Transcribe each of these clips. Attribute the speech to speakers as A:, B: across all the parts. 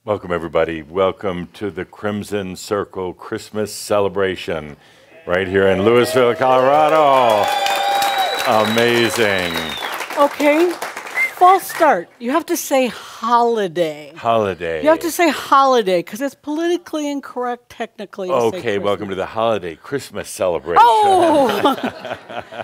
A: Welcome, everybody. Welcome to the Crimson Circle Christmas celebration right here in Louisville, Colorado. Amazing.
B: Okay, false start. You have to say holiday.
A: Holiday.
B: You have to say holiday because it's politically incorrect technically.
A: Okay, welcome to the holiday Christmas celebration.
B: Oh!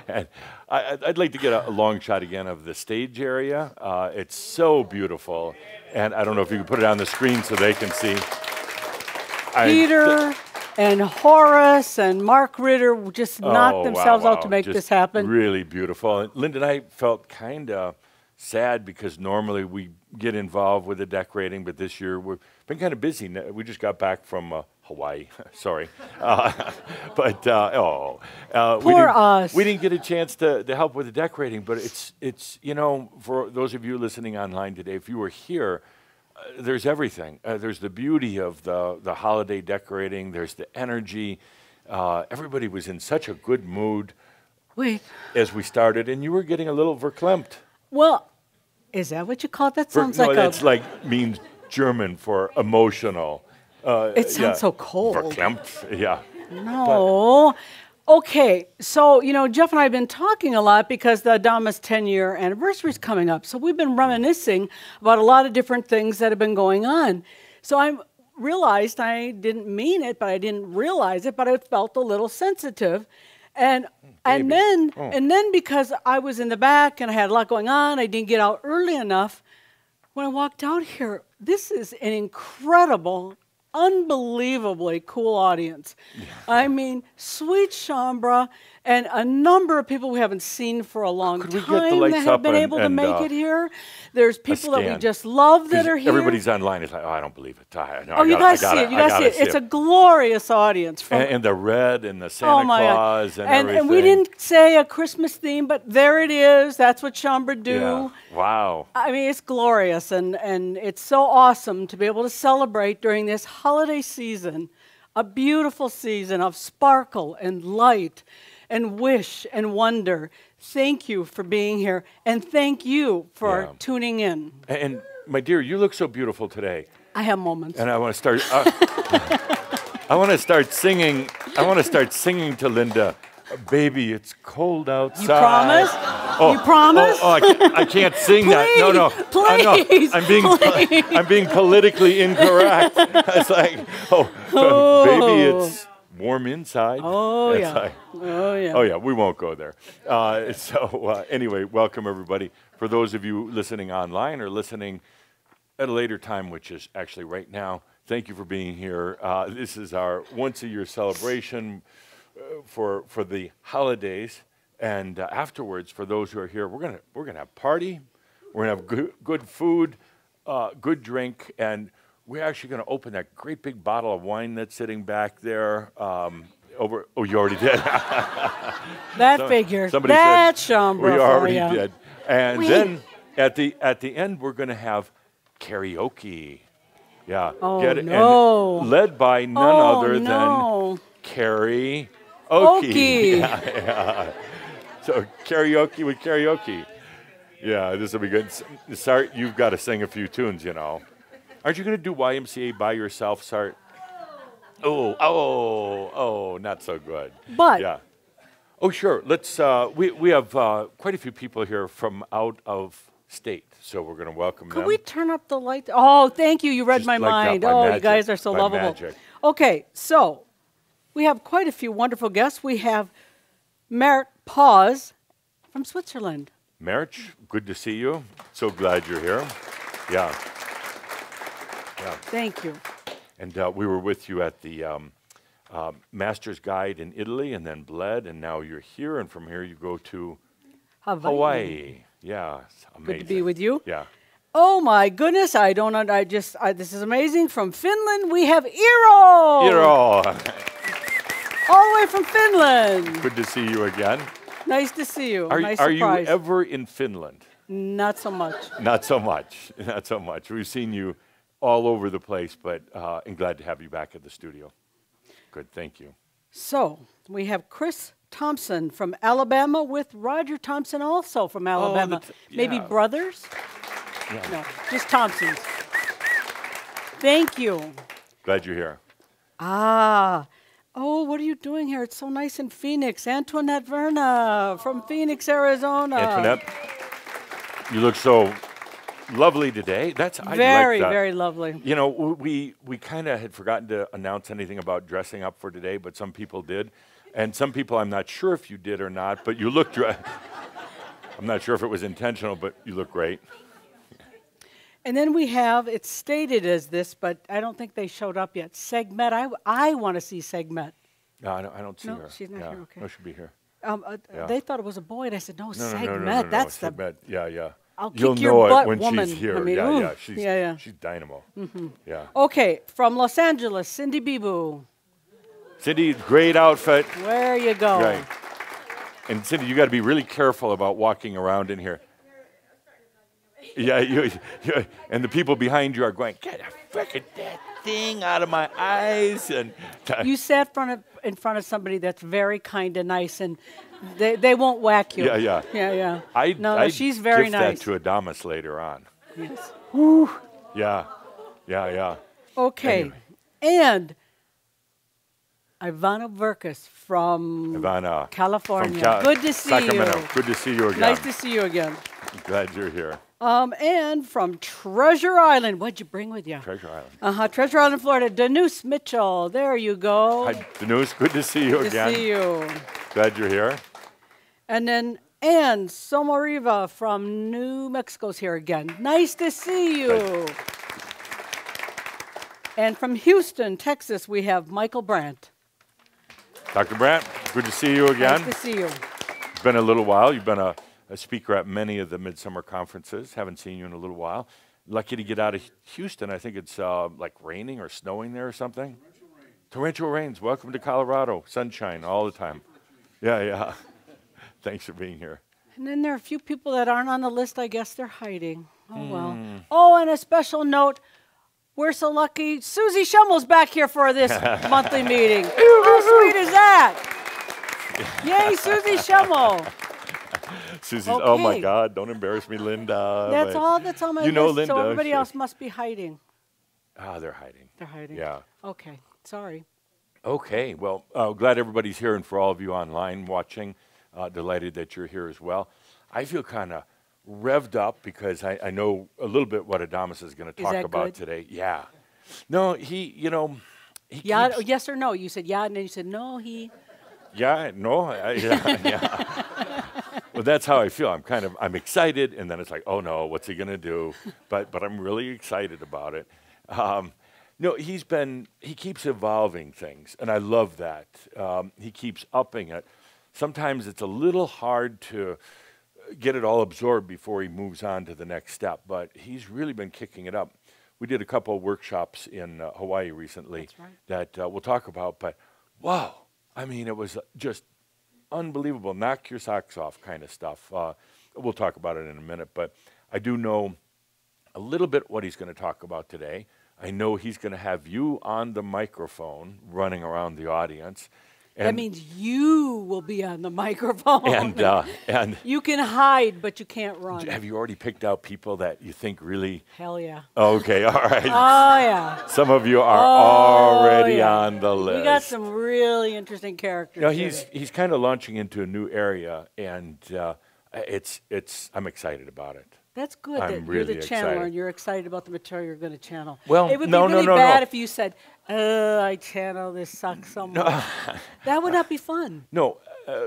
A: And I'd like to get a long shot again of the stage area. It's so beautiful. And I don't know if you can put it on the screen so they can see.
B: Peter and Horace and Mark Ritter just knocked themselves out to make this happen.
A: Really beautiful. And Linda and I felt kind of sad because normally we get involved with the decorating, but this year we've been kind of busy. We just got back from Hawaii, sorry.
B: Poor us.
A: We didn't get a chance to help with the decorating, but it's you know, for those of you listening online today, if you were here, there's everything. There's the beauty of the holiday decorating. There's the energy. Everybody was in such a good mood as we started, and you were getting a little verklempt.
B: Well, is that what you call it? That sounds like
A: that's means German for emotional.
B: It sounds so cold.
A: Verklempt, yeah.
B: No. Okay, so, you know, Jeff and I have been talking a lot because the Adamus 10-year anniversary is coming up. So we've been reminiscing about a lot of different things that have been going on. So I realized I didn't mean it, but I didn't realize it, but I felt a little sensitive. And then because I was in the back and I had a lot going on, I didn't get out early enough. When I walked out here, this is an incredible, unbelievably cool audience. Yeah. I mean, sweet Shambra and a number of people we haven't seen for a long time that have been able to make it here. There's people that we just love that are here.
A: Everybody's online. It's like, oh, I don't believe it.
B: You guys see it. You guys see it. It's a glorious audience.
A: And the red and the Santa Claus and everything.
B: And we didn't say a Christmas theme, but there it is. That's what Shambra do.
A: Yeah. Wow.
B: I mean, it's glorious, and it's so awesome to be able to celebrate during this holiday season, a beautiful season of sparkle and light and wish and wonder. Thank you for being here, and thank you for tuning in.
A: And my dear, you look so beautiful today.
B: I have moments.
A: And I want to start. I want to start singing. I want to start singing to Linda. Baby, it's cold outside.
B: You promise? You promise?
A: I can't sing that. No.
B: Please,
A: I'm being politically incorrect. It's like, baby, it's warm inside.
B: Oh,
A: It's
B: yeah.
A: like,
B: Oh, yeah.
A: oh, yeah, we won't go there. Anyway, welcome, everybody. For those of you listening online or listening at a later time, which is actually right now, thank you for being here. This is our once-a-year celebration for the holidays. And afterwards, for those who are here, we're gonna have party. We're gonna have good food, good drink, and we're actually gonna open that great big bottle of wine that's sitting back there. Oh, you already did.
B: That figures.
A: Somebody
B: That's
A: said
B: Shambra
A: we
B: for
A: already
B: ya.
A: did. And then at the end, we're gonna have karaoke. Yeah.
B: Oh,
A: Get it?
B: no.
A: And led by none other than Carrie Okie. Yeah. So karaoke with karaoke. Yeah, this will be good. Sart, you've got to sing a few tunes, you know. Aren't you going to do YMCA by yourself, Sart? Oh, not so good.
B: But
A: yeah. Oh, sure. Let's. We have quite a few people here from out of state, so we're going to welcome them.
B: could we turn up the light? Oh, thank you. You read
A: Just
B: my
A: like that
B: mind.
A: by
B: Oh,
A: magic,
B: you guys are so
A: by
B: lovable.
A: magic.
B: Okay, so we have quite a few wonderful guests. We have Merit Paz from Switzerland.
A: Merit, good to see you. So glad you're here. Yeah.
B: Thank you.
A: And we were with you at the Master's Guide in Italy, and then bled, and now you're here, and from here you go to Hawaii. Yeah, it's amazing.
B: Good to be with you.
A: Yeah.
B: Oh my goodness, this is amazing. From Finland, we have Eero.
A: Eero.
B: All the way from Finland.
A: Good to see you again.
B: Nice to see you.
A: Are
B: Nice
A: you
B: surprise.
A: ever in Finland?
B: Not so much.
A: Not so much. Not so much. We've seen you all over the place, but I'm glad to have you back at the studio. Good, thank you.
B: So we have Chris Thompson from Alabama with Roger Thompson also from Alabama. Maybe
A: yeah.
B: brothers?
A: Yeah.
B: No, just Thompsons. Thank you.
A: Glad you're here.
B: Oh, what are you doing here? It's so nice in Phoenix. Antoinette Verna from Phoenix, Arizona.
A: Antoinette, you look so lovely today.
B: Very, very lovely.
A: You know, we kind of had forgotten to announce anything about dressing up for today, but some people did. And some people, I'm not sure if you did or not, but you look I'm not sure if it was intentional, but you look great.
B: And then we have, it's stated as this, but I don't think they showed up yet. Segmet, I want to see Segmet.
A: No, I don't see her.
B: No, she's not here, okay.
A: No, she'll be here.
B: They thought it was a boy, and I said, no,
A: No,
B: Segmet, that's
A: Segmet. Yeah.
B: I'll
A: You'll
B: kick your
A: know
B: butt,
A: it when
B: woman.
A: she's here.
B: I mean,
A: yeah. She's dynamo.
B: Mm-hmm.
A: Yeah.
B: Okay, from Los Angeles, Cindy Bibu.
A: Cindy, great outfit.
B: Where you go?
A: Right. And Cindy, you got to be really careful about walking around in here. Yeah, you, and the people behind you are going, get a frickin' that thing out of my eyes. And
B: you sat in front of somebody that's very kind and nice, and they won't whack you.
A: Yeah.
B: No, she's very
A: gift
B: nice.
A: that to Adamus later on.
B: Yes.
A: Woo. Yeah.
B: Okay.
A: Anyway.
B: And Ivana Verkus from California. Good to see
A: Sacramento.
B: you.
A: Good to see you again.
B: Nice to see you again.
A: I'm glad you're here.
B: And from Treasure Island. What'd you bring with you?
A: Treasure Island.
B: Treasure Island, Florida. Denise Mitchell. There you go.
A: Hi, Denise. Good to see you again.
B: Good to see you.
A: Glad you're here.
B: And then Ann Somariva from New Mexico's here again. Nice to see you.
A: Right.
B: And from Houston, Texas, we have Michael Brandt.
A: Dr. Brandt, good to see you again.
B: Nice to see you.
A: It's been a little while. You've been a speaker at many of the midsummer conferences. Haven't seen you in a little while. Lucky to get out of Houston. I think it's like raining or snowing there or something. Torrential rains. Welcome to Colorado. Sunshine all the time. Yeah. Thanks for being here.
B: And then there are a few people that aren't on the list. I guess they're hiding. Oh, well. Oh, and a special note. We're so lucky. Susie Schummel's back here for this monthly meeting. How sweet is that? Yay, Susie Schummel.
A: Susie's,
B: Okay.
A: oh my God, don't embarrass me, Linda.
B: That's on my
A: You know
B: list,
A: Linda.
B: so everybody else must be hiding.
A: They're hiding.
B: They're hiding.
A: Yeah.
B: Okay, sorry.
A: Okay, well, glad everybody's here, and for all of you online watching, delighted that you're here as well. I feel kind of revved up because I know a little bit what Adamus is going to talk
B: that
A: about
B: good?
A: today. Yeah. No, he
B: Yeah,
A: keeps,
B: yes or no? You said yeah, and then you said no.
A: yeah, no, yeah, yeah. Well, that's how I feel. I'm excited, and then it's like, oh no, what's he going to do? But I'm really excited about it. Um, no, he keeps evolving things, and I love that. He keeps upping it. Sometimes it's a little hard to get it all absorbed before he moves on to the next step, but he's really been kicking it up. We did a couple of workshops in Hawaii recently
B: That's right.
A: that we'll talk about, but wow, I mean, it was just unbelievable, knock your socks off kind of stuff. We'll talk about it in a minute, but I do know a little bit what he's going to talk about today. I know he's going to have you on the microphone running around the audience.
B: That means you will be on the microphone.
A: And
B: you can hide, but you can't run.
A: have you already picked out people that you think really?
B: Hell yeah.
A: Okay, all right.
B: Oh yeah.
A: Some of you are already on the list.
B: We got some really interesting characters.
A: You know, he's kind of launching into a new area, and I'm excited about it.
B: That's good
A: I'm
B: that you're
A: really
B: the channeler
A: excited.
B: and you're excited about the material you're going to channel.
A: Well,
B: it would
A: no,
B: be really
A: no, no,
B: bad
A: no.
B: if you said, I channel this sucks so much. That would not be fun.
A: No,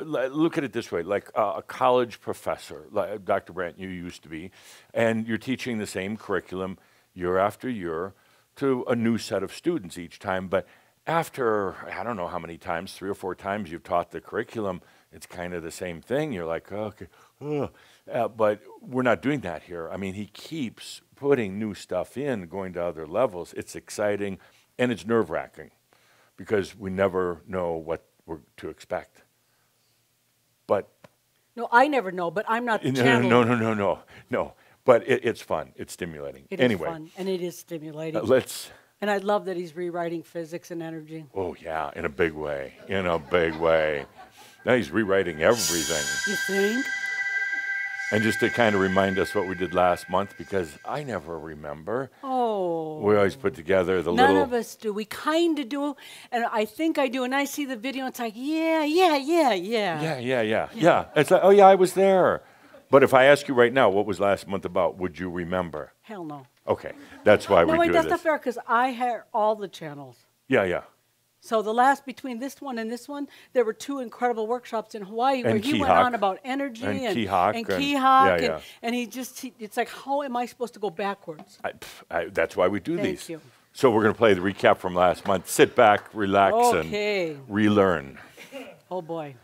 A: look at it this way, like a college professor, like Dr. Brandt, you used to be, and you're teaching the same curriculum year after year to a new set of students each time, but after, I don't know how many times, 3 or 4 times you've taught the curriculum, it's kind of the same thing. You're like, okay, but we're not doing that here. I mean, he keeps putting new stuff in, going to other levels. It's exciting, and it's nerve-wracking because we never know what we're to expect. But
B: No, I never know, but I'm not the
A: no,
B: channeler.
A: no. But it's fun. It's stimulating.
B: It
A: Anyway,
B: is fun, and it is stimulating.
A: let's.
B: And I love that he's rewriting physics and energy.
A: Oh yeah, in a big way. In a big way. Now he's rewriting everything.
B: You think?
A: And just to kind of remind us what we did last month, because I never remember.
B: Oh.
A: We always put together the
B: None
A: little.
B: of us do. We kind of do, and I think I do. And I see the video, and it's like, yeah.
A: Yeah. It's like, oh yeah, I was there. But if I ask you right now, what was last month about? Would you remember?
B: Hell no.
A: Okay, that's why we
B: No, wait,
A: do
B: that's
A: this.
B: not fair because I had all the channels.
A: Yeah.
B: So between this one and this one, there were 2 incredible workshops in Hawaii where
A: And
B: he went
A: Kihak.
B: on about energy
A: And
B: and
A: Kihak
B: and
A: and-
B: Kihak,
A: yeah.
B: and it's like, how am I supposed to go backwards?
A: That's why we do
B: Thank
A: these.
B: you.
A: So we're going to play the recap from last month. Sit back, relax,
B: Okay.
A: and relearn.
B: Oh boy.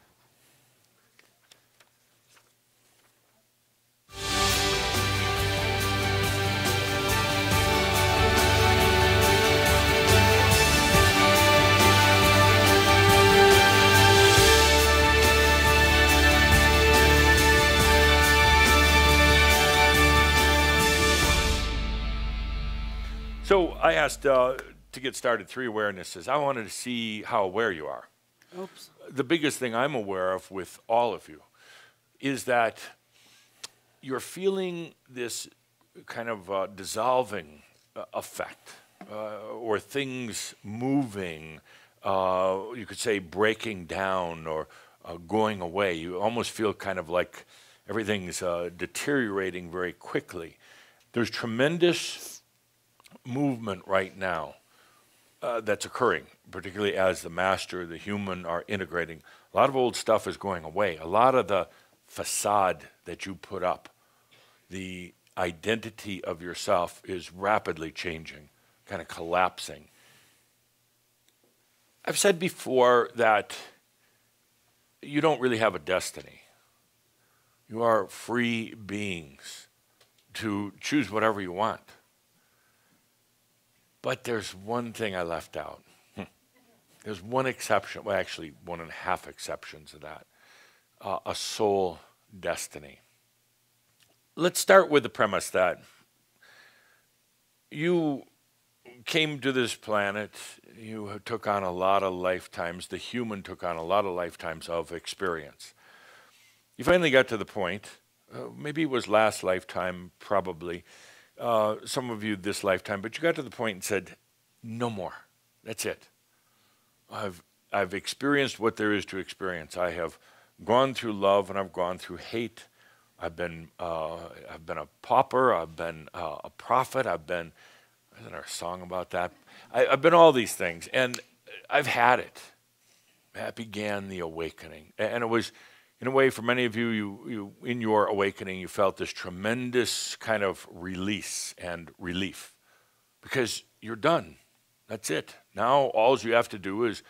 A: So I asked to get started 3 awarenesses. I wanted to see how aware you are.
B: Oops.
A: The biggest thing I'm aware of with all of you is that you're feeling this kind of dissolving effect, or things moving, you could say breaking down or going away. You almost feel kind of like everything's deteriorating very quickly. There's tremendous movement right now that's occurring, particularly as the master, the human are integrating. A lot of old stuff is going away. A lot of the facade that you put up, the identity of yourself is rapidly changing, kind of collapsing. I've said before that you don't really have a destiny. You are free beings to choose whatever you want. But there's one thing I left out. There's one exception, well, actually 1.5 exceptions to that, a soul destiny. Let's start with the premise that you came to this planet, you took on a lot of lifetimes, the human took on a lot of lifetimes of experience. You finally got to the point, maybe it was last lifetime, probably, some of you this lifetime, but you got to the point and said, no more. That's it. I've experienced what there is to experience. I have gone through love and I've gone through hate. I've been a pauper. I've been a prophet. Isn't there a song about that? I've been all these things, and I've had it. That began the awakening, and it was, in a way, for many of you, you in your awakening, you felt this tremendous kind of release and relief, because you're done. That's it. Now all you have to do is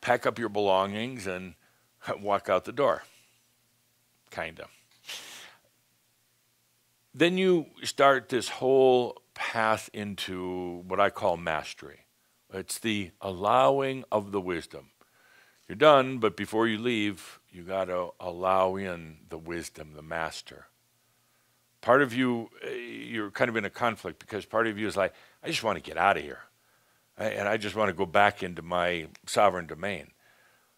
A: pack up your belongings and walk out the door. Kinda. Then you start this whole path into what I call mastery. It's the allowing of the wisdom. You're done, but before you leave, you got to allow in the wisdom, the master. Part of you, you're kind of in a conflict, because part of you is like, I just want to get out of here. And I just want to go back into my sovereign domain.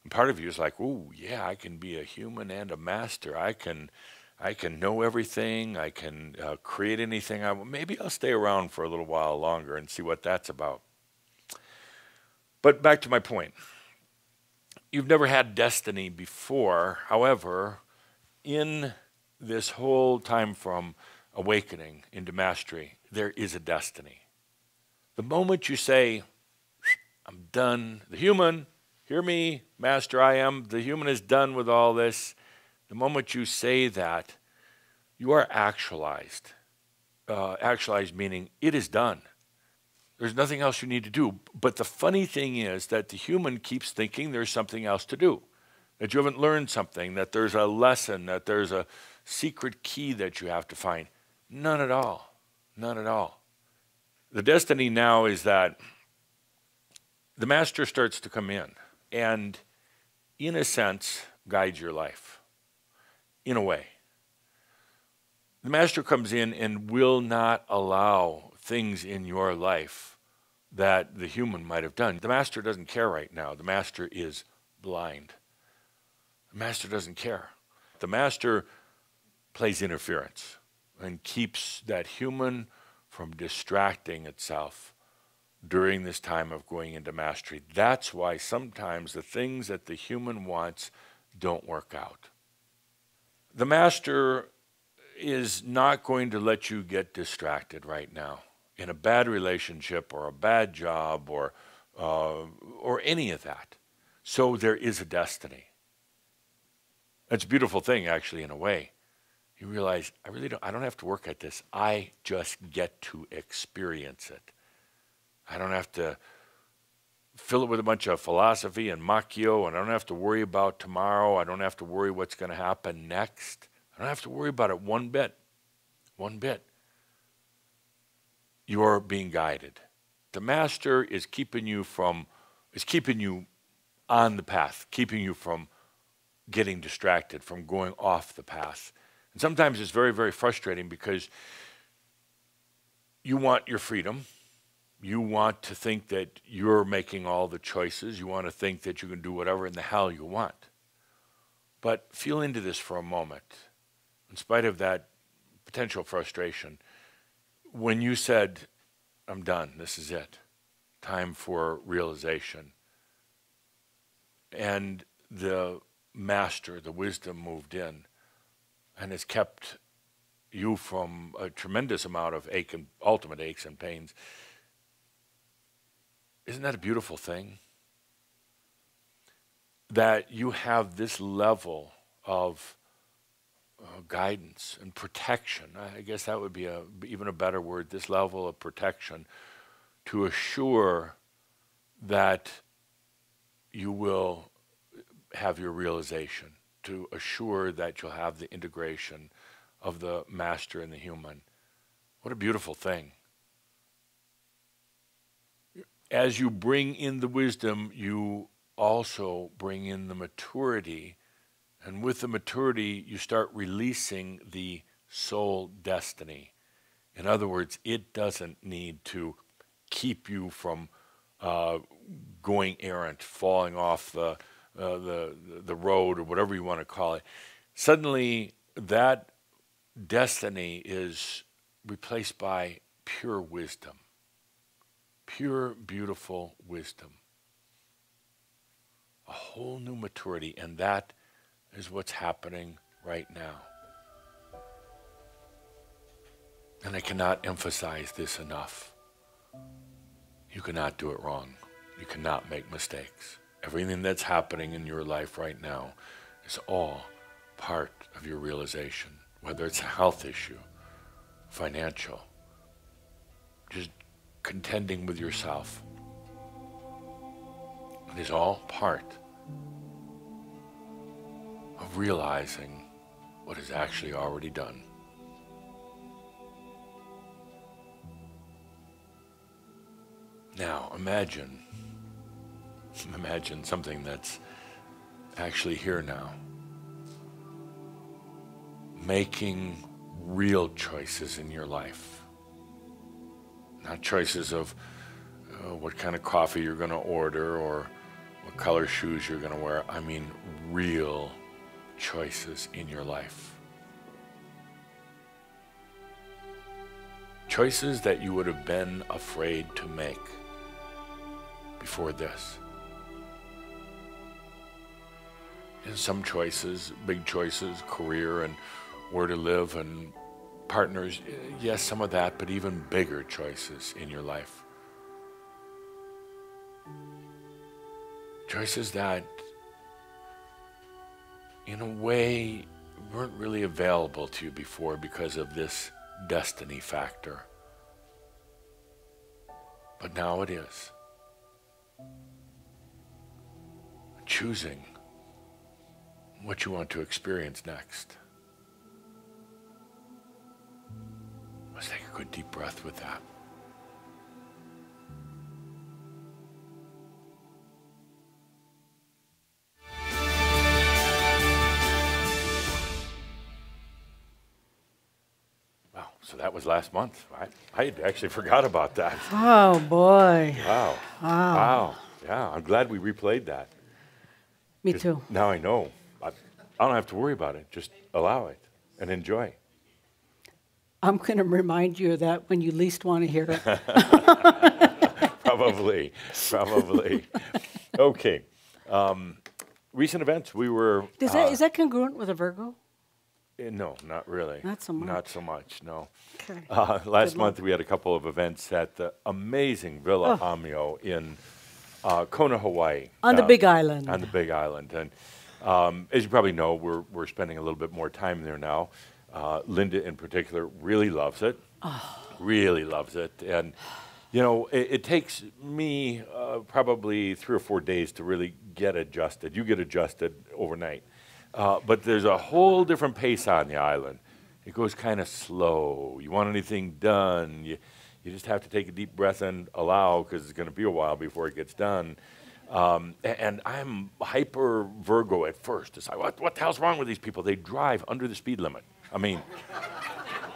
A: And part of you is like, ooh, yeah, I can be a human and a master. I can know everything. I can create anything I want. Maybe I'll stay around for a little while longer and see what that's about. But back to my point. You've never had destiny before. However, in this whole time from awakening into mastery, there is a destiny. The moment you say, I'm done, the human, hear me, master, I am, the human is done with all this. The moment you say that, you are actualized. Actualized meaning it is done. There's nothing else you need to do. But the funny thing is that the human keeps thinking there's something else to do, that you haven't learned something, that there's a lesson, that there's a secret key that you have to find. None at all. None at all. The destiny now is that the master starts to come in and, in a sense, guides your life. In a way. The master comes in and will not allow things in your life that the human might have done. The master doesn't care right now. The master is blind. The master doesn't care. The master plays interference and keeps that human from distracting itself during this time of going into mastery. That's why sometimes the things that the human wants don't work out. The master is not going to let you get distracted right now in a bad relationship or a bad job or any of that. So there is a destiny. It's a beautiful thing, actually, in a way. You realize, I don't have to work at this. I just get to experience it. I don't have to fill it with a bunch of philosophy and macchio, and I don't have to worry about tomorrow. I don't have to worry what's going to happen next. I don't have to worry about it one bit. One bit. You're being guided. The master is keeping you on the path, keeping you from getting distracted, from going off the path. And sometimes it's very, very frustrating, because you want your freedom. You want to think that you're making all the choices. You want to think that you can do whatever in the hell you want. But feel into this for a moment. In spite of that potential frustration, when you said, I'm done, this is it, time for realization, and the master, the wisdom moved in and has kept you from a tremendous amount of ultimate aches and pains, isn't that a beautiful thing? That you have this level of guidance and protection. I guess that would be even a better word, this level of protection, to assure that you will have your realization, to assure that you'll have the integration of the master and the human. What a beautiful thing. As you bring in the wisdom, you also bring in the maturity. And with the maturity, you start releasing the soul destiny. In other words, it doesn't need to keep you from going errant, falling off the road, or whatever you want to call it. Suddenly, that destiny is replaced by pure wisdom. Pure, beautiful wisdom. A whole new maturity, and that is what's happening right now. And I cannot emphasize this enough. You cannot do it wrong. You cannot make mistakes. Everything that's happening in your life right now is all part of your realization, whether it's a health issue, financial, just contending with yourself. It is all part of realizing what is actually already done. Now, imagine something that's actually here now. Making real choices in your life. Not choices of what kind of coffee you're going to order or what color shoes you're going to wear. I mean real choices in your life. Choices that you would have been afraid to make before this. And some choices, big choices, career and where to live and partners, yes, some of that, but even bigger choices in your life. Choices that, in a way, weren't really available to you before because of this destiny factor. But now it is. Choosing what you want to experience next. Let's take a good deep breath with that. Wow, so that was last month. I had actually forgot about that.
B: Oh, boy.
A: Wow. Wow. Yeah, I'm glad we replayed that.
B: Me too.
A: Now I know. I don't have to worry about it. Just allow it and enjoy.
B: I'm going to remind you of that when you least want to hear it.
A: Probably. Okay. Recent events. We were.
B: Is that congruent with a Virgo?
A: No, not really.
B: Not so much.
A: Not so much. No.
B: Okay.
A: Last month we had a couple of events at the amazing Villa Amio in Kona, Hawaii.
B: On the Big Island.
A: On the Big Island, and as you probably know, we're spending a little bit more time there now. Linda, in particular, really loves it. Really loves it, and you know, it takes me probably 3 or 4 days to really get adjusted. You get adjusted overnight, but there's a whole different pace on the island. It goes kind of slow. You want anything done, you just have to take a deep breath and allow, because it's going to be a while before it gets done. And I'm hyper Virgo at first. It's like, what the hell's wrong with these people? They drive under the speed limit. I mean,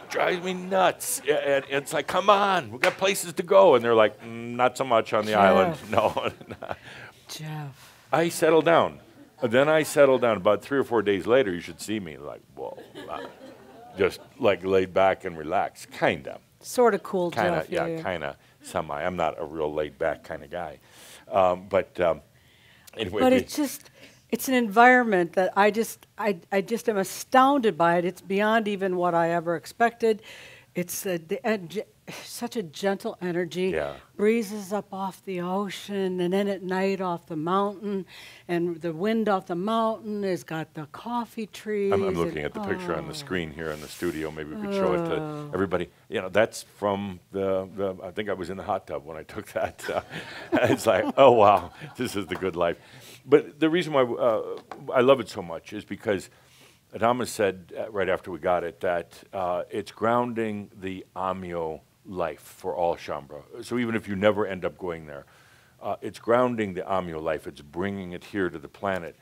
A: drives me nuts. And it's like, come on, we've got places to go. And they're like, not so much on the island. No.
B: Jeff.
A: I settle down. Then I settle down. About 3 or 4 days later, you should see me like, whoa. Just like laid back and relaxed, kind of.
B: Sort of cool,
A: Kinda,
B: Jeff.
A: yeah, kind of semi. I'm not a real laid back kind of guy. But anyway.
B: But it's an environment that I just am astounded by it. It's beyond even what I ever expected. It's such a gentle energy.
A: Yeah.
B: Breezes up off the ocean, and then at night off the mountain, and the wind off the mountain has got the coffee trees.
A: I'm looking at the picture on the screen here in the studio. Maybe we could show it to everybody. You know, that's from the I think I was in the hot tub when I took that. It's like, oh, wow, this is the good life. But the reason why I love it so much is because Adamus said right after we got it that it's grounding the Amio life for all Shambra. So even if you never end up going there, it's grounding the Amio life. It's bringing it here to the planet.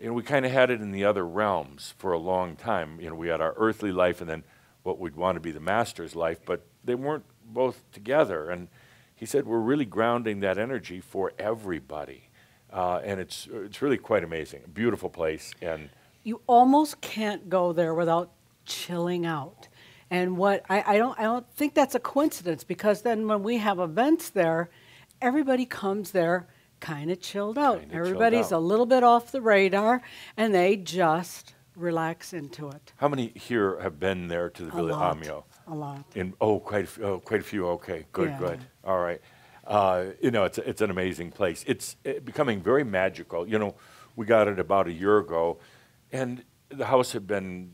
A: And we kind of had it in the other realms for a long time. You know, we had our earthly life and then what we'd want to be the master's life, but they weren't both together. And he said we're really grounding that energy for everybody. And it's really quite amazing. A beautiful place. And
B: you almost can't go there without chilling out. And what I don't think that's a coincidence, because then when we have events there, everybody comes there kind of chilled out. Everybody's a little bit off the radar, and they just relax into it.
A: How many here have been there to the Villa Amio?
B: a lot.
A: Quite a few. Okay, good,
B: Yeah.
A: good. All right. It's an amazing place. It's becoming very magical. We got it about a year ago, and the house had been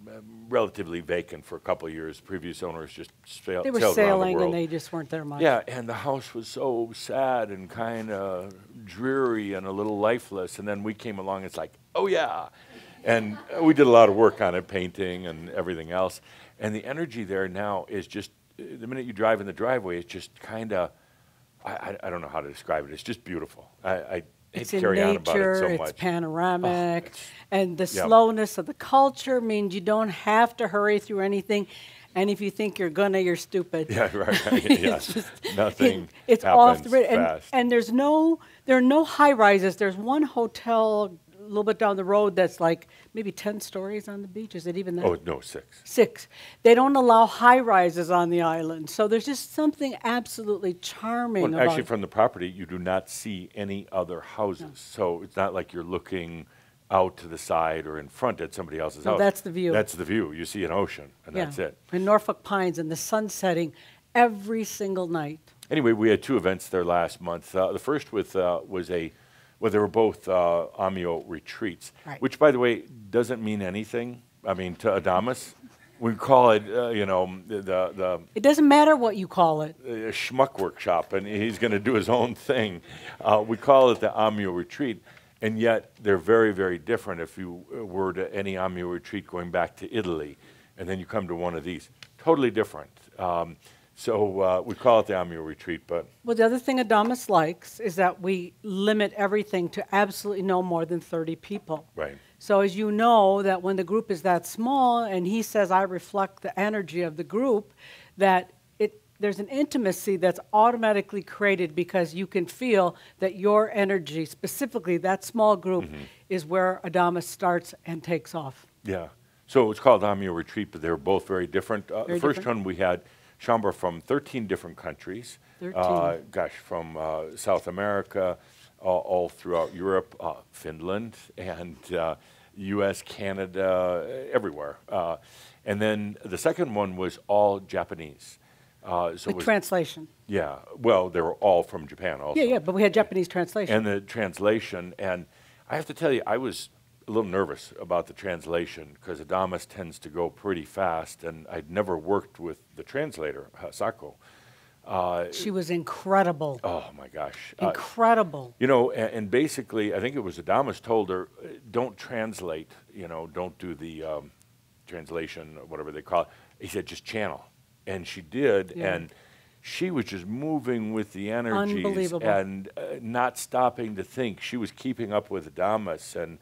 A: relatively vacant for a couple of years. Previous owners just
B: They were
A: sailed around the
B: sailing
A: world.
B: and they just weren't there much.
A: Yeah, and the house was so sad and kind of dreary and a little lifeless. And then we came along. It's like, oh yeah, and we did a lot of work on it, painting and everything else. And the energy there now is just the minute you drive in the driveway, it's just kind of I don't know how to describe it. It's just beautiful. I hate
B: It's
A: to
B: in
A: carry on about it
B: nature,
A: so
B: it's
A: much.
B: panoramic, and the
A: yeah.
B: slowness of the culture means you don't have to hurry through anything. And if you think you're gonna, you're stupid.
A: Yeah, right. Yeah, nothing.
B: It's off the
A: happens
B: grid,
A: fast.
B: and there are no high rises. There's one hotel a little bit down the road that's like maybe 10 stories on the beach. Is it even that?
A: Oh no, 6.
B: 6. They don't allow high rises on the island, so there's just something absolutely charming
A: Well,
B: about
A: actually,
B: it.
A: from the property, you do not see any other houses. So it's not like you're looking out to the side or in front at somebody else's
B: No,
A: house.
B: that's the view.
A: That's the view. You see an ocean, and that's it.
B: In Norfolk Pines, and the sun setting every single night.
A: Anyway, we had 2 events there last month. The first they were both Amio retreats,
B: Right.
A: which, by the way, doesn't mean anything. I mean, to Adamus, we call it, the
B: It doesn't matter what you call it.
A: schmuck workshop, and he's going to do his own thing. We call it the Amio retreat, and yet they're very, very different. If you were to any Amio retreat going back to Italy, and then you come to one of these, totally different. So we call it the Amio retreat, but
B: Well, the other thing Adamus likes is that we limit everything to absolutely no more than 30 people.
A: right.
B: So as you know, that when the group is that small, and he says, I reflect the energy of the group, that there's an intimacy that's automatically created because you can feel that your energy, specifically that small group, is where Adamus starts and takes off.
A: Yeah. So it's called Amio retreat, but they're both very different. The
B: Very
A: first
B: different.
A: one we had Shambra from 13 different countries.
B: 13.
A: From South America, all throughout Europe, Finland, and U.S., Canada, everywhere. And then the second one was all Japanese.
B: With translation.
A: Yeah, well, they were all from Japan also.
B: Yeah, but we had Japanese translation.
A: And the translation, and I have to tell you, I was a little nervous about the translation because Adamus tends to go pretty fast, and I'd never worked with the translator, Hasako.
B: She was incredible.
A: Oh my gosh.
B: Incredible.
A: And basically, I think it was Adamus told her, don't translate, don't do the translation, or whatever they call it. He said, just channel. And she did,
B: Yeah.
A: and she was just moving with the energies
B: Unbelievable.
A: and not stopping to think. She was keeping up with Adamus, and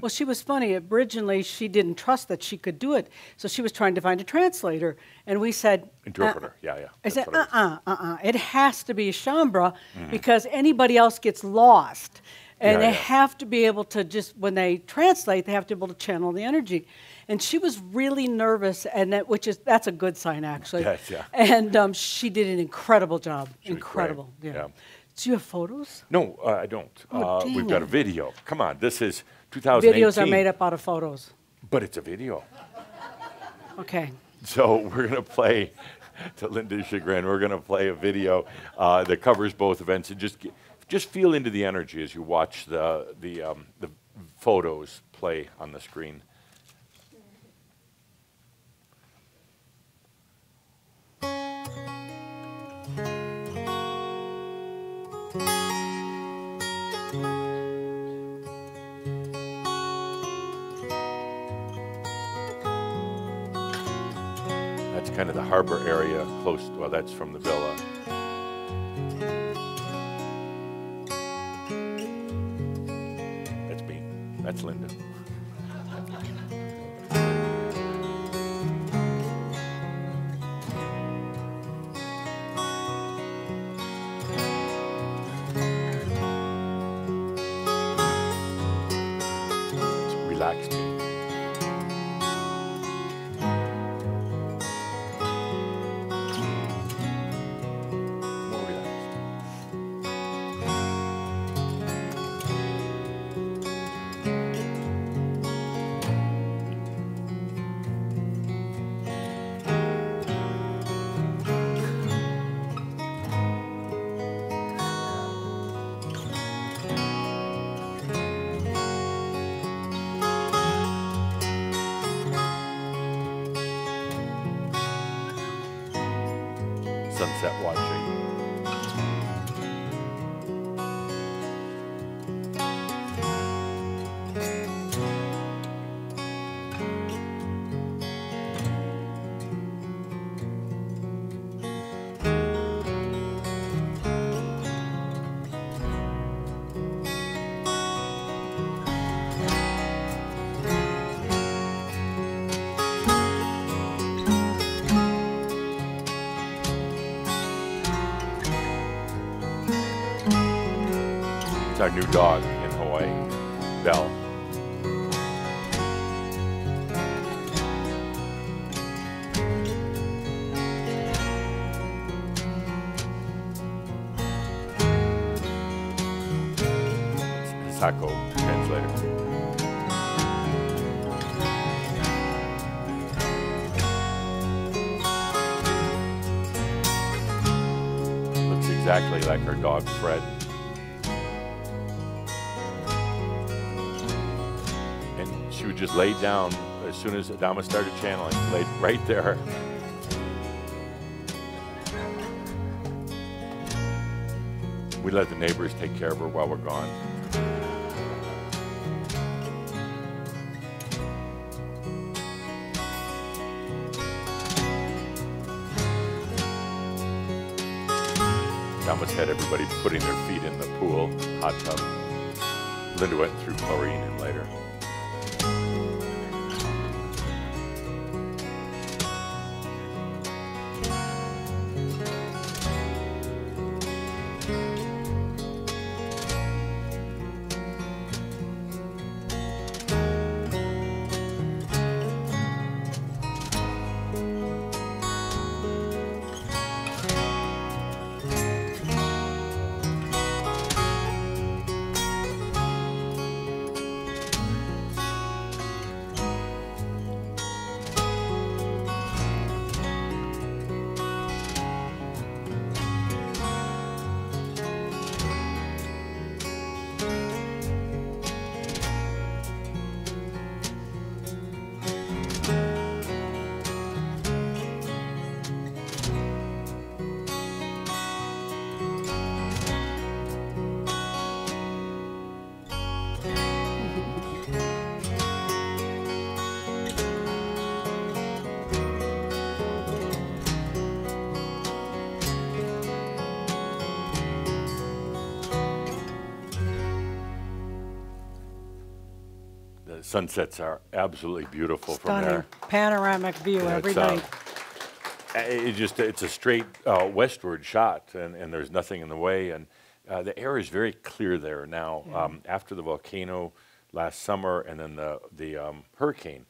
B: Well, she was funny. Originally, she didn't trust that she could do it, so she was trying to find a translator. And we said,
A: interpreter. Yeah.
B: I said,
A: That's what it was.
B: It has to be Shambra because anybody else gets lost. And
A: Yeah,
B: they
A: yeah.
B: have to be able to just, when they translate, they have to be able to channel the energy. And she was really nervous, and that's a good sign, actually.
A: Yes, yeah.
B: And she did an incredible job.
A: She was
B: Incredible.
A: great,
B: Yeah.
A: yeah.
B: Do you have photos?
A: No, I don't.
B: Oh, dang
A: we've got a
B: it.
A: video. Come on, this is 2018.
B: Videos are made up out of photos.
A: But it's a video.
B: Okay.
A: So we're going to play, to Linda's chagrin, we're going to play a video that covers both events, and just feel into the energy as you watch the photos play on the screen. That's kind of the harbor area close, well, that's from the villa. That's me. That's Linda. Just relax me. More relaxed. sunset watching. It's our new dog in Hawaii, Belle. Sako, translator. Looks exactly like our dog Fred. And she would just lay down as soon as Adamus started channeling, laid right there. We let the neighbors take care of her while we're gone. Adamus had everybody putting their feet in the pool, hot tub. Linda went through chlorine and later. The sunsets are absolutely beautiful from
B: Stunning
A: there.
B: panoramic view
A: Yeah,
B: every
A: it's,
B: night.
A: It's a straight westward shot, and there's nothing in the way, and the air is very clear there now.
B: Yeah.
A: After the volcano last summer, and then the hurricane,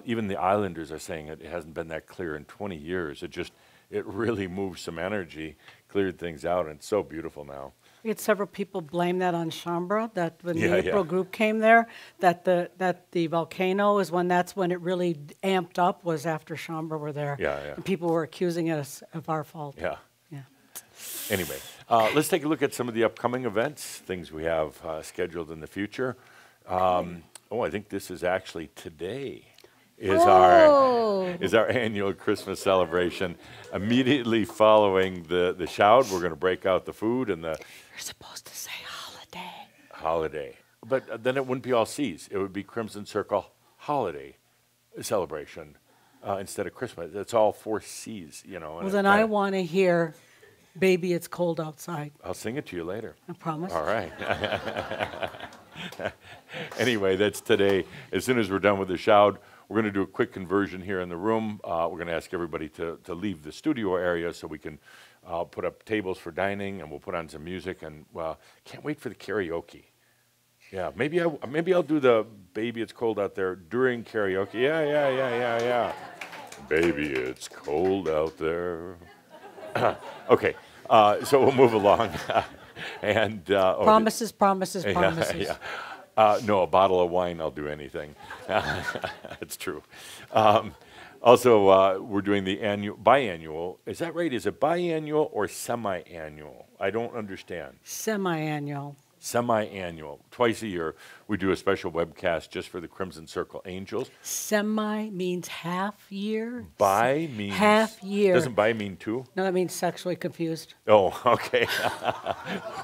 A: even the islanders are saying it hasn't been that clear in 20 years. It really moved some energy, cleared things out, and it's so beautiful now.
B: We had several people blame that on Shambra, that when
A: Yeah,
B: the April
A: yeah.
B: group came there, that the volcano is that's when it really amped up, was after Shambra were there.
A: Yeah, yeah.
B: And people were accusing us of our fault.
A: Yeah.
B: Yeah.
A: Anyway, let's take a look at some of the upcoming events, things we have scheduled in the future. I think this is actually today. Is our annual Christmas celebration. Immediately following the shout, we're going to break out the food and the
B: You're supposed to say
A: holiday. But then it wouldn't be all C's. It would be Crimson Circle holiday celebration instead of Christmas. It's all 4 C's, you know.
B: Well, then I want to hear "Baby, It's Cold Outside."
A: I'll sing it to you later.
B: I promise.
A: All right. Anyway, that's today. As soon as we're done with the shout, we're going to do a quick conversion here in the room. We're going to ask everybody to leave the studio area so we can put up tables for dining, and we'll put on some music. And can't wait for the karaoke. Yeah, maybe I'll do the "Baby, It's Cold Out There" during karaoke. Yeah. Baby, it's cold out there. Okay, so we'll move along. And
B: Promises.
A: Yeah. No, a bottle of wine, I'll do anything. That's true. Also, we're doing the biannual. Is that right? Is it biannual or semi-annual? I don't understand.
B: Semi-annual.
A: Semi-annual, twice a year, we do a special webcast just for the Crimson Circle Angels.
B: Semi means half year?
A: Bi means...
B: Half year.
A: Doesn't bi mean two?
B: No, that means sexually confused.
A: Oh, okay.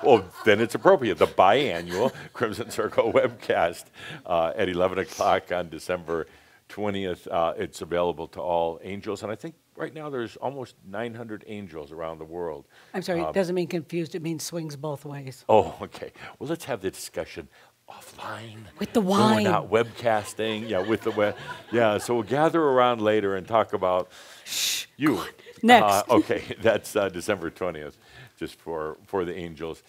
A: Well, then it's appropriate. The biannual Crimson Circle webcast at 11 o'clock on December 20th. It's available to all angels, and I think right now there's almost 900 angels around the world.
B: I'm sorry, it doesn't mean confused, it means swings both ways.
A: Oh, okay. Well, let's have the discussion offline.
B: With the
A: When
B: wine.
A: we're not webcasting. Yeah, with the web. Yeah, so we'll gather around later and talk about you.
B: Next.
A: Okay, that's December 20th, just for the angels.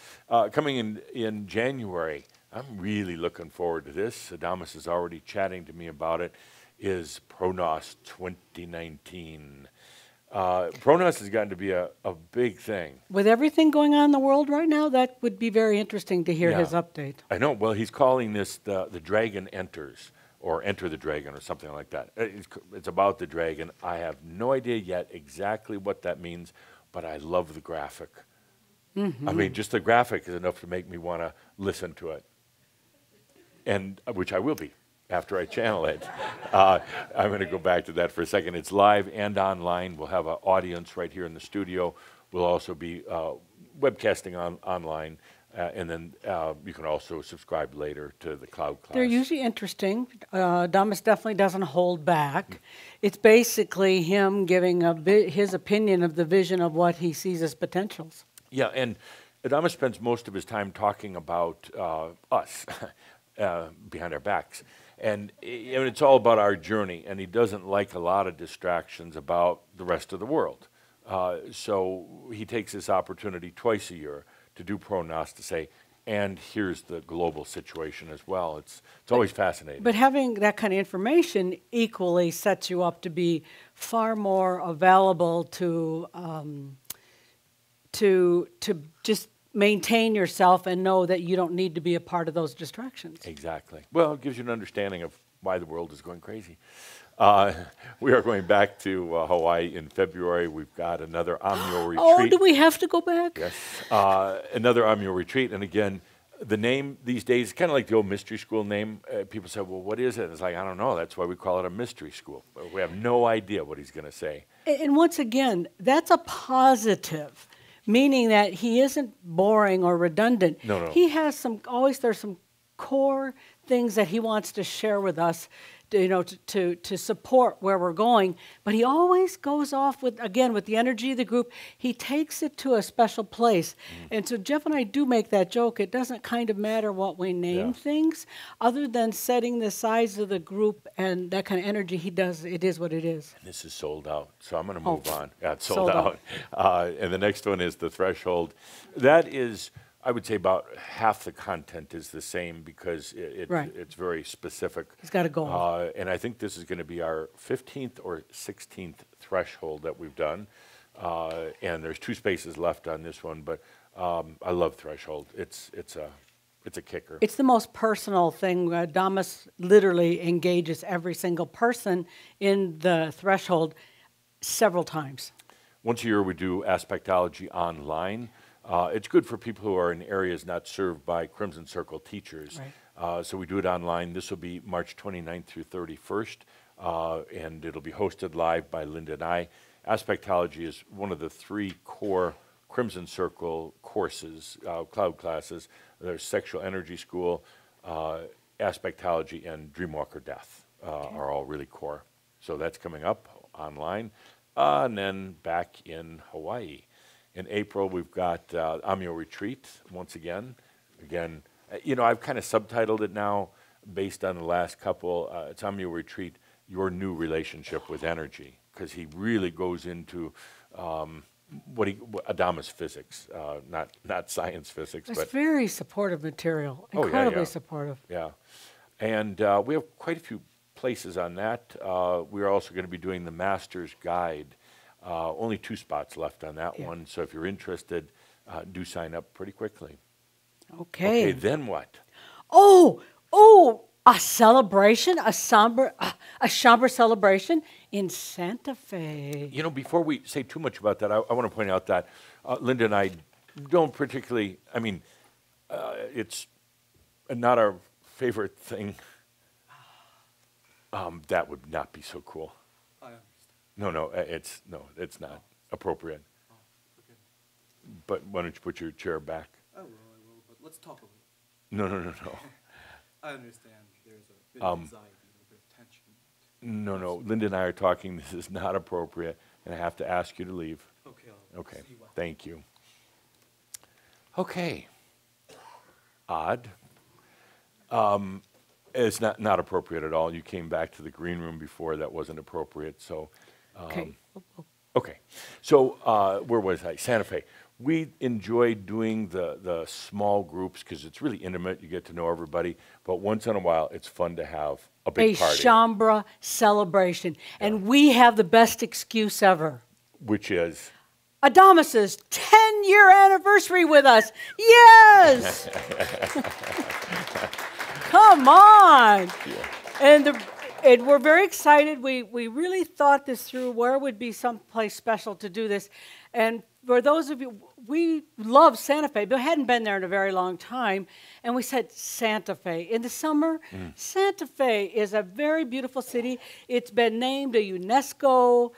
A: Coming in January, I'm really looking forward to this. Adamus is already chatting to me about it, is Pronos 2019. Pronos has gotten to be a big thing.
B: With everything going on in the world right now, that would be very interesting to hear his update.
A: I know. Well, he's calling this the Dragon Enters, or Enter the Dragon, or something like that. It's about the dragon. I have no idea yet exactly what that means, but I love the graphic. I mean, just the graphic is enough to make me want to listen to it, and which I will be after I channel it. I'm going to go back to that for a second. It's live and online. We'll have an audience right here in the studio. We'll also be webcasting online, and then you can also subscribe later to the Cloud class.
B: They're usually interesting. Adamus definitely doesn't hold back. It's basically him giving his opinion of the vision of what he sees as potentials.
A: Yeah, and Adamus spends most of his time talking about us behind our backs. And it's all about our journey, and he doesn't like a lot of distractions about the rest of the world. So he takes this opportunity twice a year to do Pronos, to say, and here's the global situation as well. It's always fascinating.
B: But having that kind of information equally sets you up to be far more available to just maintain yourself and know that you don't need to be a part of those distractions.
A: Exactly. Well, it gives you an understanding of why the world is going crazy. We are going back to Hawaii in February. We've got another Amio retreat.
B: Oh, do we have to go back?
A: Yes. Another Amio retreat. And again, the name these days is kind of like the old mystery school name. People say, well, what is it? And it's like, I don't know. That's why we call it a mystery school. We have no idea what he's going to say.
B: And once again, that's a positive, meaning that he isn't boring or redundant.
A: No.
B: He has there's some core things that he wants to share with us, to support where we're going. But he always goes off with the energy of the group. He takes it to a special place. And so Jeff and I do make that joke. It doesn't kind of matter what we name things, other than setting the size of the group and that kind of energy he does. It is what it is.
A: And this is sold out, so I'm going to move on. Yeah, it's sold out. And the next one is the Threshold. That is, I would say, about half the content is the same because it's very specific.
B: He's got a goal.
A: And I think this is going to be our 15th or 16th threshold that we've done. And there's 2 spaces left on this one, but I love Threshold. It's a kicker.
B: It's the most personal thing. Adamus literally engages every single person in the Threshold several times.
A: Once a year we do Aspectology online. It's good for people who are in areas not served by Crimson Circle teachers. Right. So we do it online. This will be March 29th through 31st, and it'll be hosted live by Linda and I. Aspectology is one of the 3 core Crimson Circle courses, cloud classes. There's Sexual Energy School, Aspectology, and Dreamwalker Death are all really core. So that's coming up online. And then back in Hawaii. In April, we've got Amio Retreat once again. Again, I've kind of subtitled it now based on the last couple. It's Amio Retreat, Your New Relationship with Energy, because he really goes into Adamus physics, not science physics.
B: It's very supportive material, incredibly supportive.
A: Yeah, and we have quite a few places on that. We're also going to be doing the Master's Guide. Only 2 spots left on that one, so if you're interested, do sign up pretty quickly.
B: Okay.
A: Okay, then what?
B: A celebration, a somber celebration in Santa Fe.
A: Before we say too much about that, I want to point out that Linda and I don't particularly, It's not our favorite thing. That would not be so cool.
C: I understand.
A: It's not appropriate.
C: Oh, forgive me.
A: But why don't you put your chair back?
C: I will, but let's talk a little.
A: No.
C: I understand there's a bit of anxiety, a little bit of tension.
A: No. Linda and I are talking. This is not appropriate, and I have to ask you to leave.
C: Okay, I'll
A: Okay,
C: see you after.
A: thank you. Okay. Odd. It's not appropriate at all. You came back to the green room before. That wasn't appropriate. So,
B: Okay.
A: okay. So where was I? Santa Fe. We enjoy doing the small groups because it's really intimate. You get to know everybody. But once in a while, it's fun to have a big
B: A
A: party.
B: Shambra celebration. And we have the best excuse ever.
A: Which is?
B: Adamus's 10-year anniversary with us. Yes! Come on. Yeah. And we're very excited. We really thought this through, where would be some place special to do this. And for those of you, we love Santa Fe, but hadn't been there in a very long time. And we said Santa Fe. In the summer, Santa Fe is a very beautiful city. It's been named a UNESCO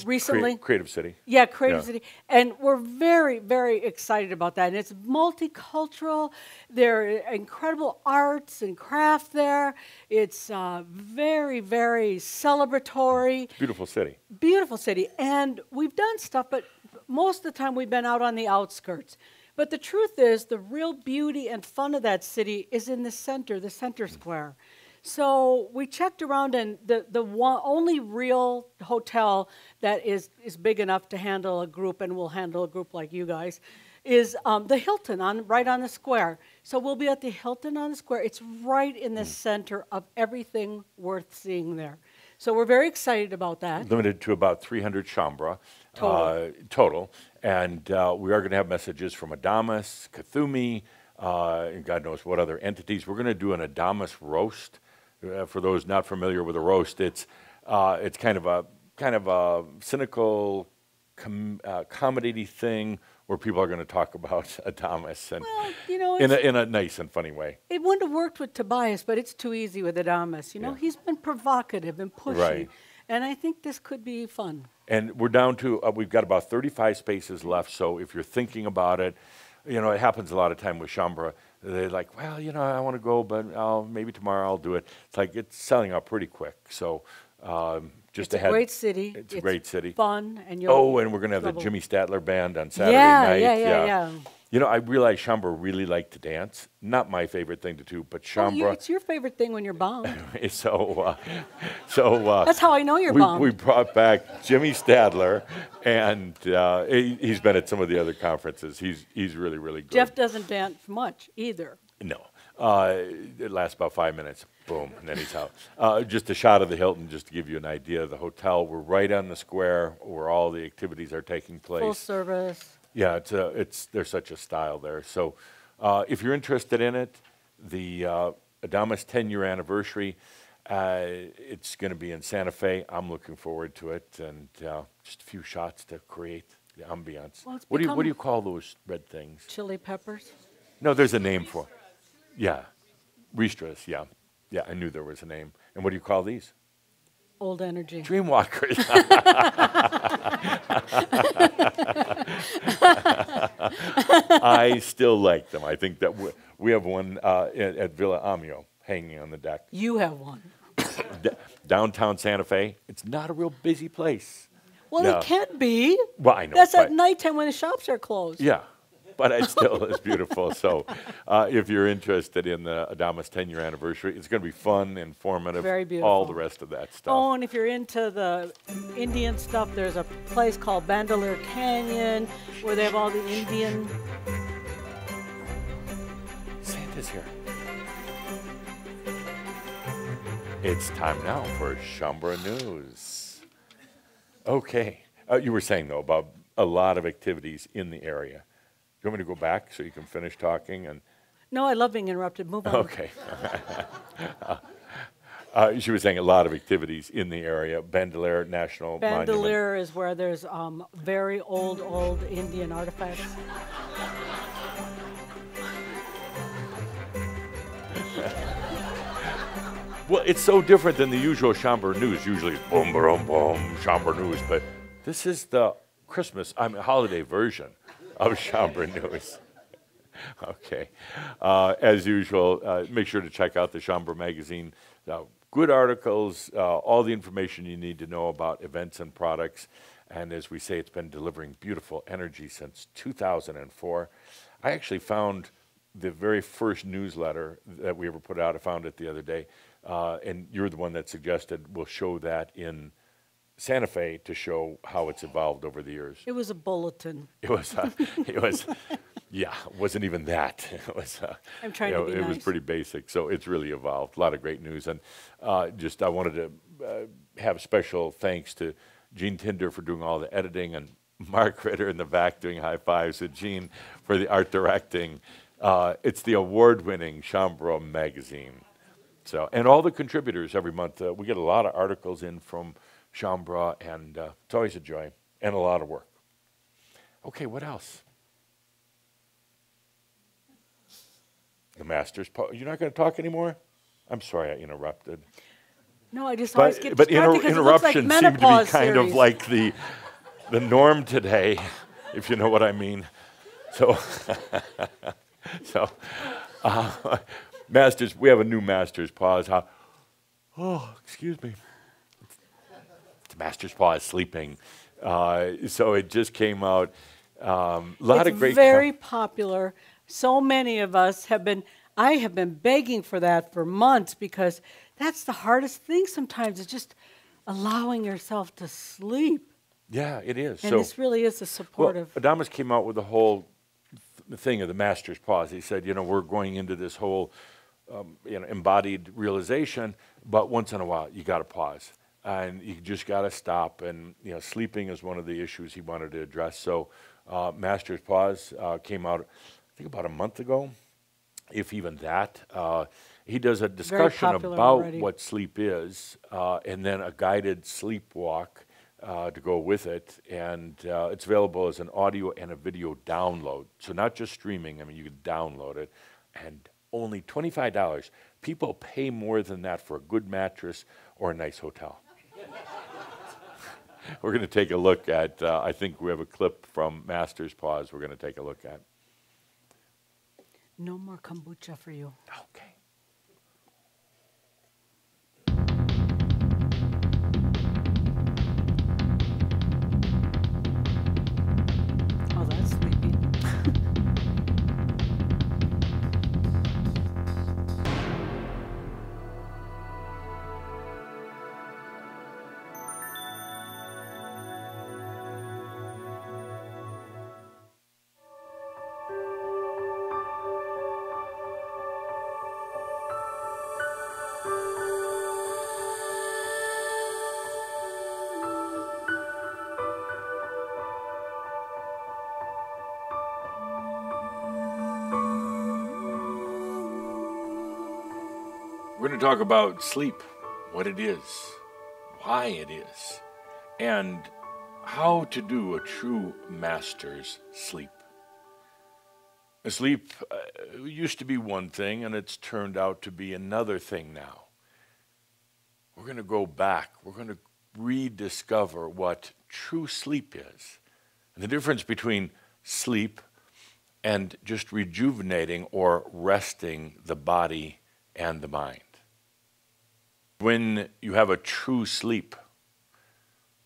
B: recently.
A: Creative city.
B: Yeah, Creative City. And we're very, very excited about that. And it's multicultural. There are incredible arts and craft there. It's very, very celebratory.
A: It's a beautiful city.
B: Beautiful city. And we've done stuff, but most of the time we've been out on the outskirts. But the truth is, the real beauty and fun of that city is in the center square. So we checked around, and the only real hotel that is big enough to handle a group, and will handle a group like you guys, is the Hilton right on the square. So we'll be at the Hilton on the square. It's right in the center of everything worth seeing there. So we're very excited about that.
A: Limited to about 300 Shambra total. And we are going to have messages from Adamus, Cthulhu, and God knows what other entities. We're going to do an Adamus roast. For those not familiar with a roast, it's kind of a cynical comedy thing where people are going to talk about Adamus and in a nice and funny way.
B: It wouldn't have worked with Tobias, but it's too easy with Adamus. He's been provocative and pushy,
A: Right.
B: And I think this could be fun.
A: And we're down to we've got about 35 spaces left. So if you're thinking about it, it happens a lot of time with Shambra. They're like, well, I want to go, but maybe tomorrow I'll do it. It's like it's selling out pretty quick. So just
B: it's a great city.
A: It's a great city.
B: Fun, and
A: and we're going to have the Jimmy Statler band on Saturday night.
B: Yeah.
A: I realize Shambra really like to dance. Not my favorite thing to do, but Shambra.
B: It's your favorite thing when you're bombed.
A: so
B: That's how I know you're bombed.
A: We brought back Jimmy Stadler, and he's been at some of the other conferences. He's really, really good.
B: Jeff doesn't dance much either.
A: No. It lasts about 5 minutes. Boom, and then he's out. Just a shot of the Hilton, just to give you an idea of the hotel. We're right on the square where all the activities are taking place.
B: Full service.
A: Yeah, there's such a style there. So if you're interested in it, the Adamus 10-year anniversary, it's going to be in Santa Fe. I'm looking forward to it, and just a few shots to create the ambiance.
B: Well,
A: what do you call those red things?
B: Chili peppers?
A: No, there's a name for it. Yeah, Ristras, yeah. Yeah, I knew there was a name. And what do you call these?
B: Old energy.
A: Dreamwalkers. I still like them. I think that we have one at Villa Amio hanging on the deck.
B: You have one.
A: Downtown Santa Fe, it's not a real busy place.
B: Well,
A: No.
B: it can't be.
A: Well, I know.
B: That's
A: but-
B: at nighttime when the shops are closed.
A: Yeah, but it still is beautiful. So if you're interested in the Adamus 10-year anniversary, it's going to be fun, informative,
B: Very beautiful.
A: all the rest of that stuff.
B: Oh, and if you're into the Indian stuff, there's a place called Bandelier Canyon where they have all the Indian.
A: Santa's here. It's time now for Shambra News. Okay. You were saying, though, about a lot of activities in the area. Do you want me to go back so you can finish talking? And
B: No, I love being interrupted. Move on.
A: okay. She was saying a lot of activities in the area. Bandelier National Monument.
B: Bandelier is where there's very old Indian artifacts.
A: Well, it's so different than the usual Chambre news. Usually it's boom, boom, boom, Chambre news. But this is the holiday version of Chambre news. Okay. As usual, make sure to check out the Chambre magazine. Good articles, all the information you need to know about events and products. And as we say, it's been delivering beautiful energy since 2004. I actually found the very first newsletter that we ever put out. I found it the other day. And you're the one that suggested we'll show that in Santa Fe to show how it's evolved over the years.
B: It was a bulletin.
A: It was, yeah, it wasn't even that. It was,
B: I'm trying to be
A: it
B: nice.
A: was pretty basic. So it's really evolved. A lot of great news. And I wanted to have special thanks to Gene Tinder for doing all the editing and Mark Ritter in the back doing high fives with Gene for the art directing. It's the award-winning Chambre magazine. So, and all the contributors every month. We get a lot of articles in from Chambre, and it's always a joy and a lot of work. Okay, what else? The Masters. You're not going to talk anymore? I'm sorry I interrupted.
B: No, I just always get
A: But
B: distracted because it looks like
A: interruptions seem to be
B: menopause
A: kind of
B: series.
A: like the norm today, if you know what I mean. So, Masters, we have a new Masters pause. Excuse me. The Masters pause sleeping. So it just came out. A lot of great.
B: It's very popular. So many of us I have been begging for that for months because that's the hardest thing sometimes, is just allowing yourself to sleep.
A: Yeah, it is.
B: And this really is a supportive.
A: Well, Adamus came out with the whole thing of the Master's Pause. He said, we're going into this whole embodied realization, but once in a while you got to pause. And you just got to stop. And sleeping is one of the issues he wanted to address. So Master's Pause came out, I think, about a month ago, if even that. He does a discussion about
B: already.
A: what sleep is, and then a guided sleep walk to go with it. And it's available as an audio and a video download. So not just streaming. I mean, you can download it. And only $25. People pay more than that for a good mattress or a nice hotel. We're going to take a look at, I think we have a clip from Master's Pause we're going to take a look at.
B: No more kombucha for you.
A: Okay.
B: Oh, that's sleepy.
A: We're going to talk about sleep, what it is, why it is, and how to do a true master's sleep. Sleep used to be one thing, and it's turned out to be another thing now. We're going to go back. We're going to rediscover what true sleep is, and the difference between sleep and just rejuvenating or resting the body and the mind. When you have a true sleep,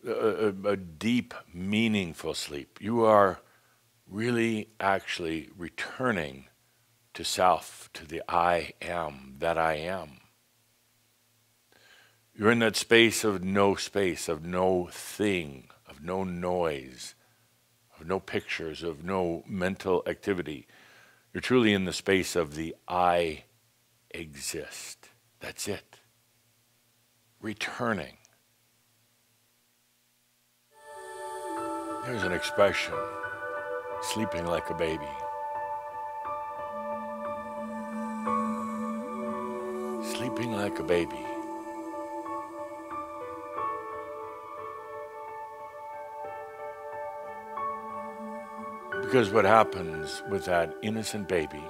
A: a deep, meaningful sleep, you are really actually returning to self, to the I am, that I am. You're in that space, of no thing, of no noise, of no pictures, of no mental activity. You're truly in the space of the I exist. That's it. Returning. There's an expression, sleeping like a baby. Sleeping like a baby. Because what happens with that innocent baby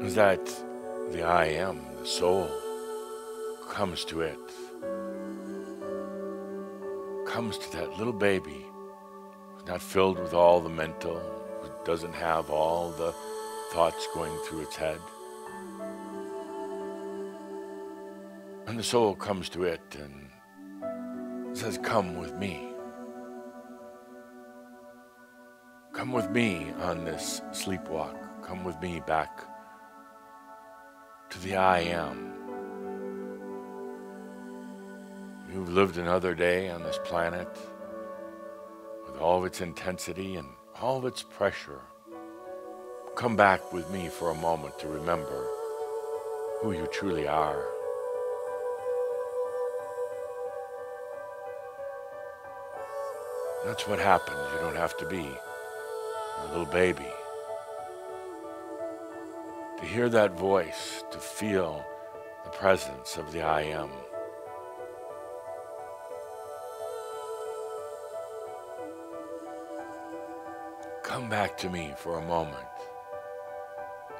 A: is that the I am, the soul, comes to it, comes to that little baby who's not filled with all the mental, who doesn't have all the thoughts going through its head. And the soul comes to it and says, come with me. Come with me on this sleepwalk. Come with me back to the I am. You've lived another day on this planet with all of its intensity and all of its pressure. Come back with me for a moment to remember who you truly are. That's what happens. You don't have to be a little baby. To hear that voice, to feel the presence of the I am. Come back to me for a moment.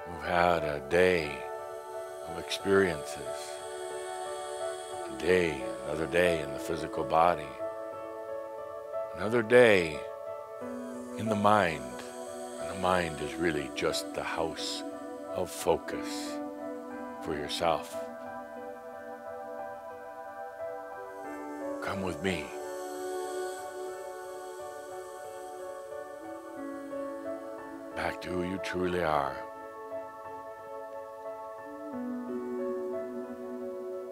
A: You've had a day of experiences. A day, another day in the physical body. Another day in the mind. And the mind is really just the house of focus for yourself. Come with me. Back to who you truly are.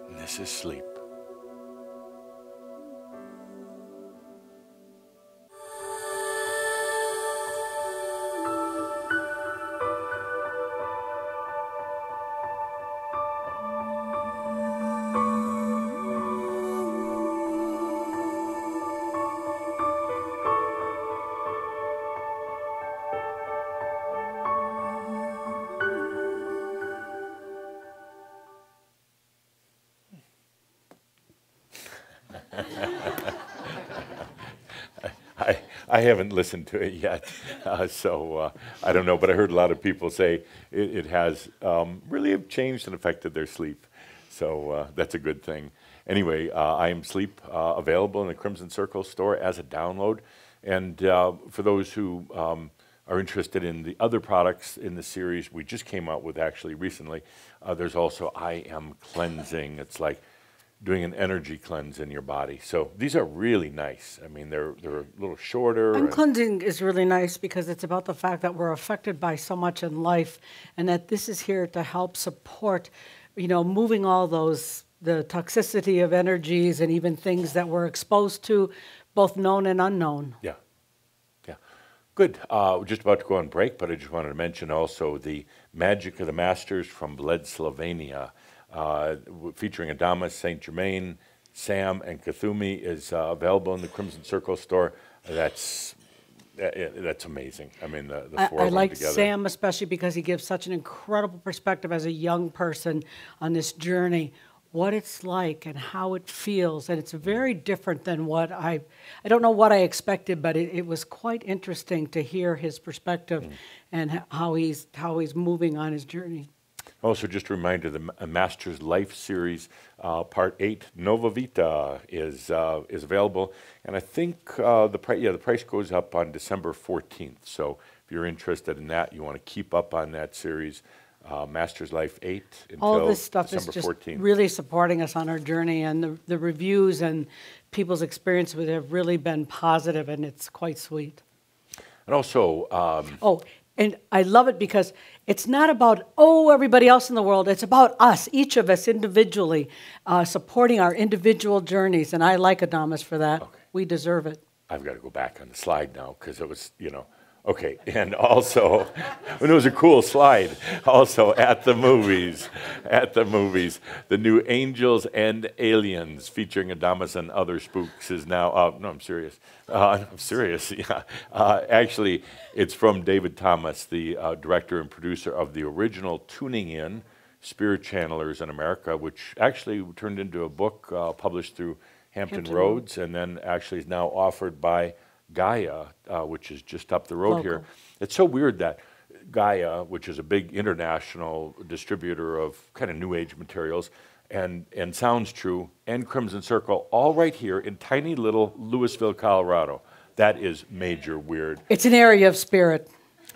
A: And this is sleep. I haven't listened to it yet, so I don't know, but I heard a lot of people say it has really changed and affected their sleep, so that's a good thing. Anyway, I Am Sleep, available in the Crimson Circle store as a download, and for those who are interested in the other products in the series we just came out with actually recently, there's also I Am Cleansing. It's like doing an energy cleanse in your body. So these are really nice. I mean, they're a little shorter.
B: And cleansing is really nice because it's about the fact that we're affected by so much in life, and that this is here to help support, moving all those, the toxicity of energies and even things that we're exposed to, both known and unknown.
A: Yeah. Good. We're just about to go on break, but I just wanted to mention also the Magic of the Masters from Bled, Slovenia. Featuring Adamus, Saint Germain, Sam, and Kathumi is available in the Crimson Circle store. That's amazing. I mean, the four of them together. I
B: like Sam especially because he gives such an incredible perspective as a young person on this journey, what it's like and how it feels. And it's very different than what I don't know what I expected, but it was quite interesting to hear his perspective and how he's moving on his journey.
A: Also, just a reminder, the Master's Life Series, Part 8, Nova Vita, is available. And I think the price goes up on December 14th. So if you're interested in that, you want to keep up on that series, Master's Life 8 until
B: all this stuff
A: December
B: is just
A: 14th.
B: Really supporting us on our journey, and the reviews and people's experience with it have really been positive, and it's quite sweet.
A: And also...
B: And I love it because it's not about, everybody else in the world. It's about us, each of us individually, supporting our individual journeys. And I like Adamus for that.
A: Okay.
B: We deserve it.
A: I've got to go back on the slide now because it was, okay. And also, it was a cool slide. Also, at the movies, the new Angels and Aliens featuring Adamus and Other Spooks is now, no, I'm serious. Yeah. Actually, it's from David Thomas, the director and producer of the original Tuning In, Spirit Channelers in America, which actually turned into a book published through Hampton Roads, and then actually is now offered by Gaia, which is just up the road here. It's so weird that Gaia, which is a big international distributor of kind of new age materials, and Sounds True, and Crimson Circle, all right here in tiny little Louisville, Colorado. That is major weird.
B: It's an area of spirit.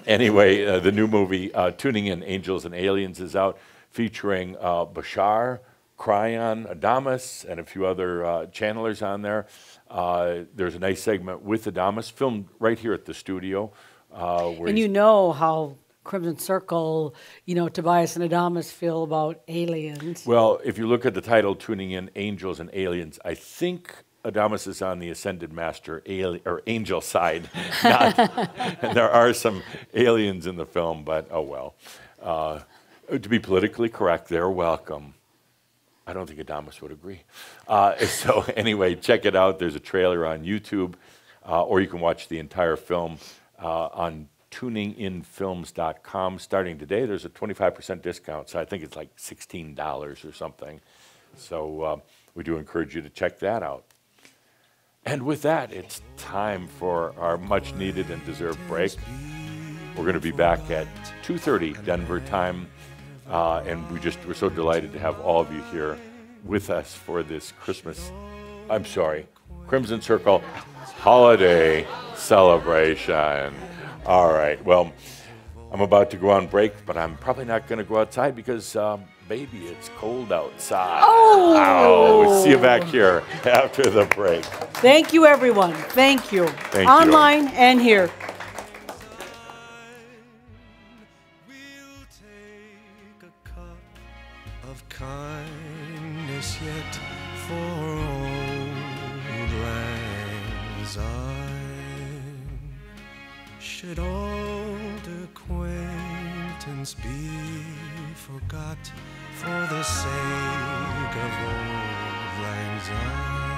A: Anyway, the new movie, Tuning In Angels and Aliens, is out, featuring Bashar, Cryon, Adamus, and a few other channelers on there. There's a nice segment with Adamus, filmed right here at the studio.
B: And you know how Crimson Circle, Tobias and Adamus feel about aliens.
A: Well, if you look at the title, Tuning In Angels and Aliens, I think Adamus is on the Ascended Master angel side. And there are some aliens in the film, but oh well. To be politically correct, they're welcome. I don't think Adamus would agree. So anyway, check it out. There's a trailer on YouTube, or you can watch the entire film on tuninginfilms.com. Starting today, there's a 25% discount, so I think it's like $16 or something. So we do encourage you to check that out. And with that, it's time for our much-needed and deserved break. We're going to be back at 2:30 Denver time, and we're so delighted to have all of you here with us for this Crimson Circle holiday celebration. All right, well, I'm about to go on break, but I'm probably not going to go outside because, baby, it's cold outside. Oh! See you back here after the break.
B: Thank you, everyone. Thank you.
A: Thank you.
B: Online and here.
D: We'll take a cup of kindness yet for old lang syne. Should old acquaintance be forgot for the sake of old lang syne?